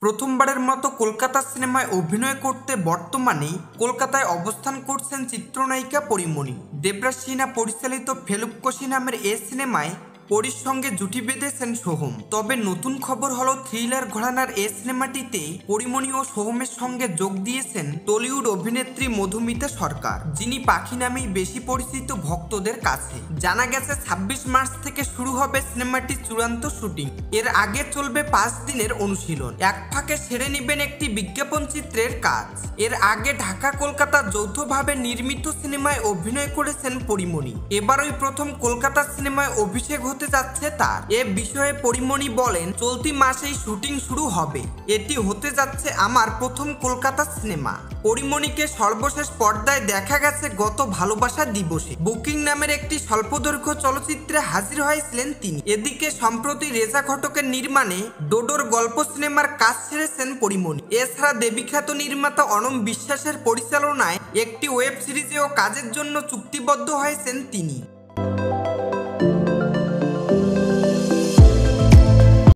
প্রথমবারের মতো কলকাতা সিনেমায় অভিনয় করতে বর্তমানে কলকাতায় অবস্থান করছেন চিত্রনায়িকা পরীমণি। দেবরাজ সিনহা পরিচালিত ফেলুক্কোশি নামের এ সিনেমায় পরীর সঙ্গে জুটি বেঁধেছেন সোহম। তবে নতুন খবর হলো থ্রিলার ঘরানার এ সিনেমাটিতে পরীমণি ও সোহমের সঙ্গে যোগ দিয়েছেন টলিউড অভিনেত্রী মধুমিতা সরকার, যিনি পাখি নামেই বেশি পরিচিত ভক্তদের কাছে। জানা গেছে ২৬ মার্চ থেকে শুরু হবে সিনেমাটির চূড়ান্ত শুটিং। এর আগে চলবে ৫ দিনের অনুশীলন। এক ফাঁকে সেরে নেবেন একটি বিজ্ঞাপন চিত্রের কাজ। এর আগে ঢাকা কলকাতা যৌথভাবে নির্মিত সিনেমায় অভিনয় করেছেন পরীমণি। এবারই প্রথম কলকাতা সিনেমায় অভিষেক হতে যাচ্ছে তার। এ বিষয়ে পরীমণি বলেন, চলতি মাসেই শুটিং শুরু হবে। এটি হতে যাচ্ছে আমার প্রথম কলকাতা সিনেমা। পরীমণিকে সর্বশেষ পর্দায় দেখা গেছে গত ভালোবাসা দিবসে বুকিং নামের একটি স্বল্পদৈর্ঘ্য চলচ্চিত্রে হাজির হয়েছিলেন তিনি। এদিকে সম্প্রতি রেজা ঘটকের নির্মাণে ডোডোর গল্প সিনেমার কাজ ছেড়েছেন পরীমণি। এছাড়া দেবীখ্যাত নির্মাতা অনম বিশ্বাসের পরিচালনায় একটি ওয়েব সিরিজেও কাজের জন্য চুক্তিবদ্ধ হয়েছেন তিনি।